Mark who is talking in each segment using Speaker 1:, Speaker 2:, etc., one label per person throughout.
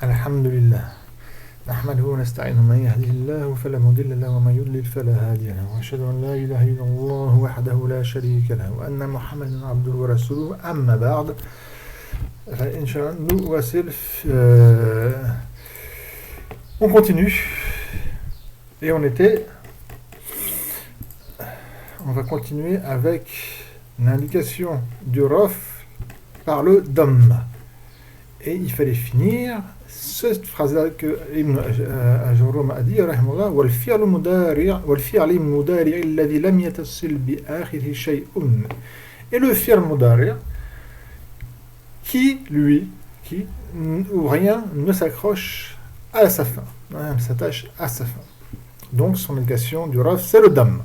Speaker 1: الحمد لله نحمده ونستعينه من يهده الله فلا مضل له ومن يضلل فلا هادي له وأشهد أن لا إله إلا الله وحده لا شريك له وأن محمدا عبده ورسوله أما بعد فإن شاء الله نواصل on continue et on va continuer avec l'indication du raf par le dhamma. Et il fallait finir cette phrase-là que Ibn Ajurrum a dit, rahimahullah, وَالْفِعْلُ الْمُدَارِعِ الَّذِي لَمْ يَتَصِلْ بِآخِرِهِ شَيْءٌ. Et le fi'l mudari' qui, où rien ne s'accroche à sa fin, ne s'attache à sa fin. Donc son indication du raf, c'est le dam.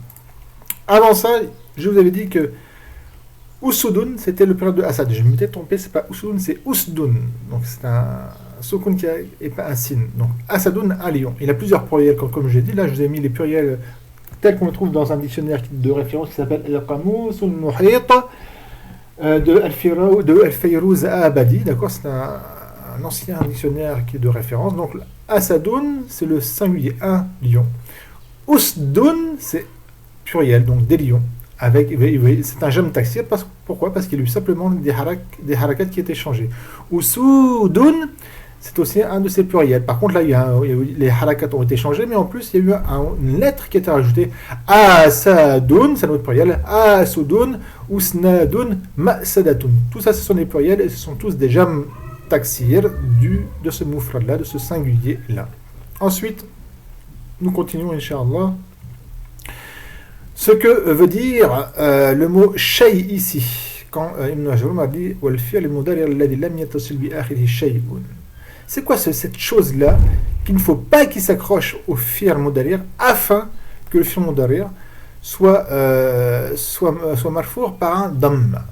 Speaker 1: Avant ça, je vous avais dit que Usudun, c'était le période de Asad. Je m'étais trompé, c'est pas Usudun, c'est Usdun. Donc c'est un sukun qui est pas un sin. Donc Asadun à Lyon. Il a plusieurs pluriels, comme j'ai dit. Là, je vous ai mis les pluriels tels qu'on le trouve dans un dictionnaire de référence qui s'appelle Al-Qamus al-Muhit de Al-Fayrouz Abadi. D'accord, c'est un ancien dictionnaire qui est de référence. Donc Asadun, c'est le singulier, un lion. Usdun, c'est pluriel, donc des lions. C'est un jam taksir, pourquoi ? Parce qu'il y a eu simplement des harakats qui étaient changés. Usudun, c'est aussi un de ces pluriels. Par contre, là, les harakats ont été changés, mais en plus, il y a eu une lettre qui a été rajoutée. Asadun, c'est notre pluriel. Asudun, usnadun, ma'sadatun. Tout ça, ce sont des pluriels et ce sont tous des jam taksir de ce moufrad-là, de ce singulier-là. Ensuite, nous continuons, Inch'Allah. Ce que veut dire le mot shay ici, quand Ibn Ajurrum a dit c'est quoi cette chose-là qu'il ne faut pas qu'il s'accroche au fi'l mudari' afin que le fi'l mudari' soit marfour par un dhamma.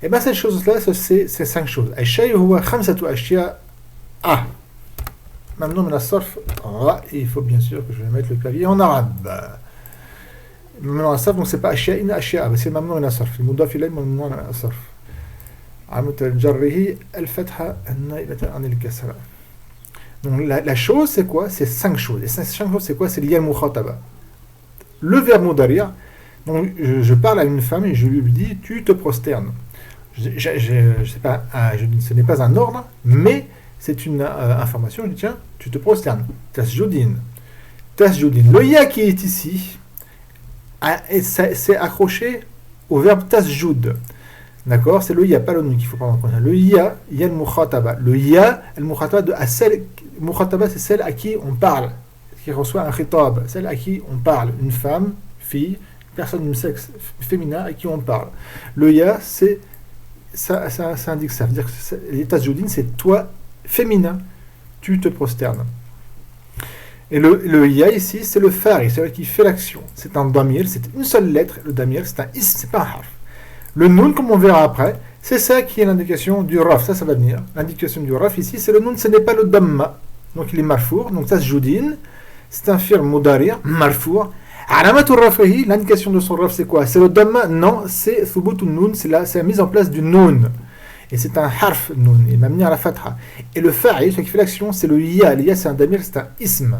Speaker 1: Et bien cette chose-là, c'est 5 choses. Shay huwa khamsatu ashya a. Maintenant, min as-sarf, il faut bien sûr que je vais mettre le clavier en arabe. Maintenant, asaf, donc c'est pas ashya, c'est mamnou min asarf. Le mudaf ilayh mamnou min asarf. Amut al-jarrihi al-fatha an-naibata an al-kasra. Donc la chose, c'est quoi ? C'est 5 choses. Et 5 choses, c'est quoi ? C'est lié al mukhataba. Le verbe mudari', donc je parle à une femme et je lui dis tu te prosternes. Je sais pas, ce n'est pas un ordre, mais c'est une information. Je dis tiens, tu te prosternes. Tasjudin. Le ya qui est ici, c'est accroché au verbe tasjud. D'accord ? C'est le ya, pas le nun qu'il faut prendre en compte. Le ya al-mukhataba. Le ya al-mukhataba, mukhataba, c'est celle à qui on parle, qui reçoit un khitab, celle à qui on parle, une femme, fille, personne du sexe féminin à qui on parle. Le ya, ça indique ça. C'est-à-dire que les tasjudin, c'est toi, féminin, tu te prosternes. Et le ya ici, c'est le fari, c'est celui qui fait l'action. C'est un damir, c'est une seule lettre. Le damir, c'est un ism, c'est pas un harf. Le nun, comme on verra après, c'est ça qui est l'indication du raf. Ça va venir. L'indication du raf ici, c'est le nun, ce n'est pas le damma. Donc il est marfour. Donc ça, tasjudin, c'est un fi'l mudari' marfour. Alamatul rafihi, l'indication de son raf, c'est quoi ? C'est le damma ? Non, c'est thubutun nun, c'est la mise en place du nun. Et c'est un harf nun, il m'a mis à la fatha. Et le fa'il, celui qui fait l'action, c'est le ya. Le ya, c'est un damir, c'est un ism.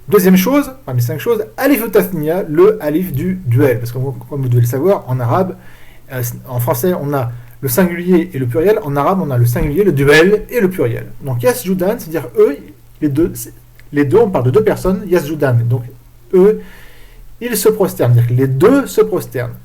Speaker 1: Deuxième chose, parmi 5 choses, alif ou tathniya, le alif du duel. Parce que, comme vous devez le savoir, en arabe, en français, on a le singulier et le pluriel. En arabe, on a le singulier, le duel et le pluriel. Donc, yasjudan, c'est-à-dire eux, les deux, on parle de 2 personnes, yasjudan. Donc, eux, ils se prosternent. C'est-à-dire que les deux se prosternent.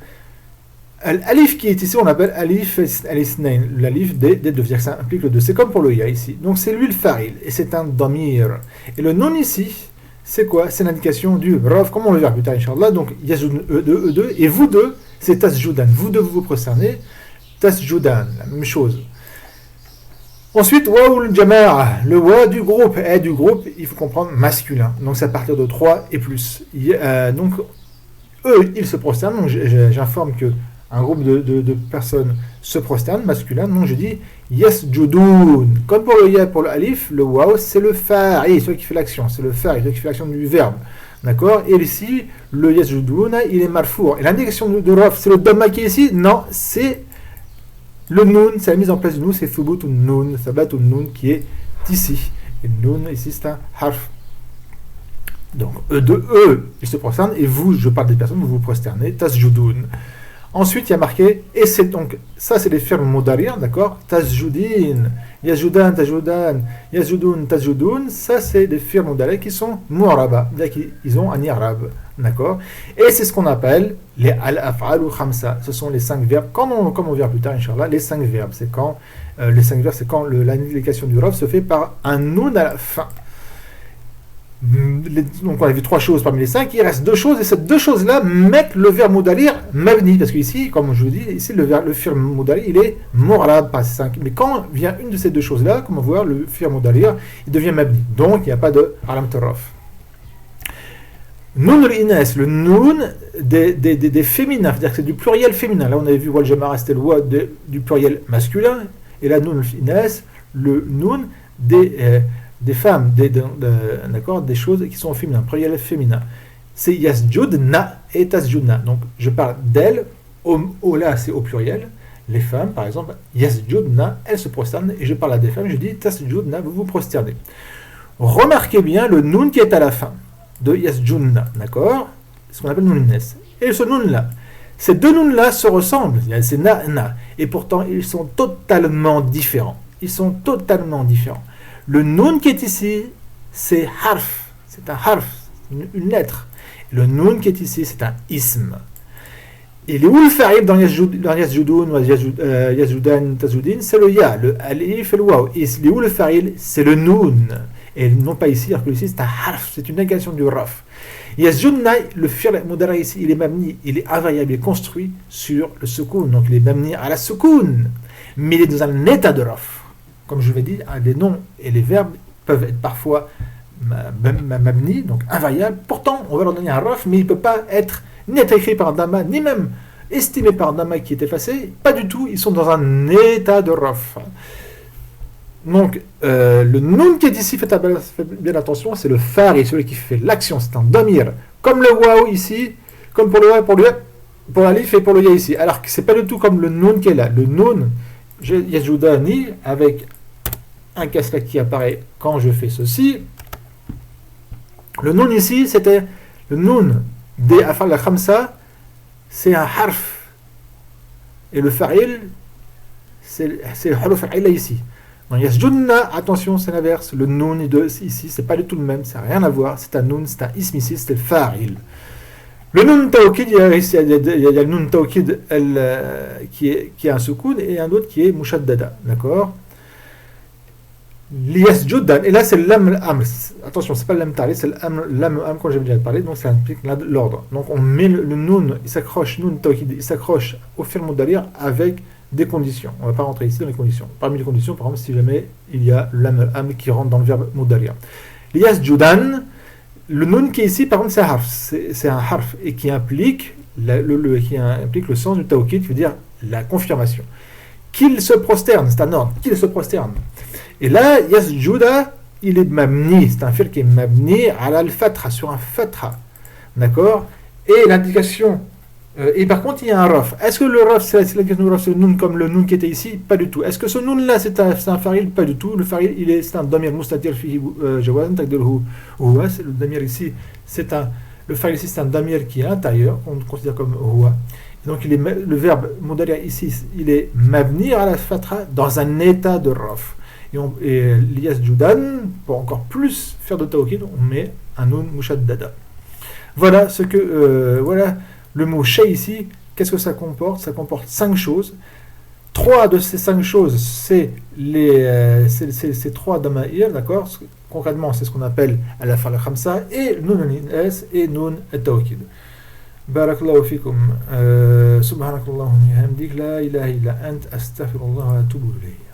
Speaker 1: L'alif qui est ici, on appelle alif al-isnayn, l'alif des deux, ça implique le 2. C'est comme pour le ya ici. Donc, c'est lui le fa'il, et c'est un damir. Et le nun ici, c'est quoi ? C'est l'indication du raf, comme on le verra plus tard, Inch'Allah. Donc, yasjud eux, et vous deux, c'est tasjudan. Vous deux, vous vous prosternez. Tasjudan, la même chose. Ensuite, waoul jama'a, le wa du groupe. Et du groupe, il faut comprendre masculin. Donc, c'est à partir de 3 et plus. Donc, eux, ils se prosternent. Donc, j'informe que un groupe de personnes se prosternent, masculin. Donc, je dis yasjudun. Comme pour le ya, pour le alif, le waw, c'est le fa'il, celui qui fait l'action. C'est le fa'il, celui qui fait l'action du verbe. D'accord ? Et ici, le yasjudun, il est marfour. Et l'indication de raf, c'est le dhamma qui est ici ? Non, c'est Le noun, c'est la mise en place du noun, c'est thubut ou noun, sabat ou noun qui est ici. Et noun, ici, c'est un harf. Donc, eux, ils se prosternent, et vous, je parle des personnes, vous vous prosternez, tasjudun. Ensuite, il y a marqué, et c'est donc, ça c'est les verbes modarir, d'accord? Tasjudin, yazjudan, tajjudan, yazjudun, tajjudun, ça c'est les verbes modarir qui sont mu'raba, ils ont un i'rab, d'accord? Et c'est ce qu'on appelle les al-af'al ou khamsa, ce sont les 5 verbes, comme on verra plus tard, Inch'Allah, les 5 verbes, c'est quand, l'application du raf se fait par un noun à la fin. Donc on a vu 3 choses parmi les 5, il reste 2 choses, et ces 2 choses-là mettent le verbe modalir mabni, parce qu'ici, comme je vous dis, ici le verbe modalir, il est mu'rab, pas 5. Mais quand vient une de ces 2 choses-là, comme on voit, le verbe modalir, il devient mabni. Donc il n'y a pas de alam taraf. Noun al-inas, le noun des féminins, c'est-à-dire que c'est du pluriel féminin. Là on avait vu wal jamara, c'était le wa du pluriel masculin, et là noun al-inas, le noun des femmes, d'accord, des choses qui sont au féminin, pluriel féminin. C'est yasjudna et tasjudna. Donc je parle d'elles, là c'est au pluriel. Les femmes, par exemple, yasjudna, elles se prosternent, et je parle à des femmes, je dis tasjudna, vous vous prosternez. Remarquez bien le noun qui est à la fin de yasjudna, d'accord, ce qu'on appelle noun ines. Et ce noun là, ces 2 nouns là se ressemblent, c'est na, et pourtant ils sont totalement différents. Ils sont totalement différents. Le noun qui est ici, c'est harf, c'est un harf, une lettre. Le noun qui est ici, c'est un ism. Et les où le fa'il dans yasjudun ou yasjudan tasjudin, c'est le ya, le alif et le waw. Et les où le fa'il, c'est le noun. Et non pas ici, alors que ici c'est un harf, c'est une négation du raf. Yasjudna, le fi'l mudara ici, il est mabni, il est invariable, il est construit sur le sukun. Donc il est mabni à la sukun. Mais il est dans un état de raf. Comme je l'ai dit, les noms et les verbes peuvent être parfois mabni, donc invariables. Pourtant, on va leur donner un raf, mais il ne peut pas être ni être écrit par un dama, ni même estimé par un dama qui est effacé. Pas du tout, ils sont dans un état de raf. Donc, le noun qui est ici, faites bien attention, c'est le fari, celui qui fait l'action, c'est un damir. Comme le waw ici, comme pour le waw, pour l'alif et pour le ya ici. Alors que ce n'est pas du tout comme le noun qui est là. Le noun, yasjudani, avec un kasra qui apparaît quand je fais ceci. Le noun ici, c'était le noun des afal khamsa, c'est un harf. Et le fa'il, c'est le harf fa'il ici. Donc yasjudna, attention, c'est l'inverse. Le noun ici, c'est pas du tout le même, ça n'a rien à voir. C'est un noun, c'est un ism ici, c'est le fa'il. Le noun tawkid, il y a le noun tawkid qui est un soukoun et un autre qui est mushaddada, d'accord? Liyasjudan, et là c'est l'am al-amr. Attention, c'est pas l'am ta'lil, c'est l'am al-amr quand j'ai déjà parlé, donc ça implique l'ordre. Donc on met le noun, il s'accroche, noun tawkid, il s'accroche au fi'l mudarir avec des conditions. On ne va pas rentrer ici dans les conditions. Parmi les conditions, par exemple, si jamais il y a l'am al-amr qui rentre dans le verbe mudarir. Liyasjudan, le noun qui est ici, par contre, c'est un harf et qui implique le sens du tawkid, qui veut dire la confirmation. Qu'il se prosterne, c'est un ordre, qu'il se prosterne. Et là, yasjuda, il est mabni, c'est un fi'l qui est mabni ala al-fatra, sur un fatra. D'accord? Et l'indication, et par contre, il y a un raf. Est-ce que le raf, c'est le noun comme le noun qui était ici? Pas du tout. Est-ce que ce noun-là, c'est un faril? Pas du tout. Le faril, c'est un damir mustatir fihi jawazan taqdiruhu huwa. Le damir ici, le faril ici, c'est un damir qui est intérieur, qu'on considère comme huwa. Donc, le verbe mudaria ici, il est mabni ala al-fatra dans un état de raf. Et l'yasjudan, pour encore plus faire de tawkid, on met un noun mushaddada. Voilà voilà le mot shay ici. Qu'est-ce que ça comporte? Ça comporte 5 choses. 3 de ces 5 choses, c'est ces 3 dama'ir, d'accord? Concrètement, c'est ce qu'on appelle al-af'al khamsa et noun al-inas et noun al-tawkid. Barakallahu fikum. Subhanakallahumma wa bihamdik, la ilaha illa ant, astaghfirullah wa atubu ilayh.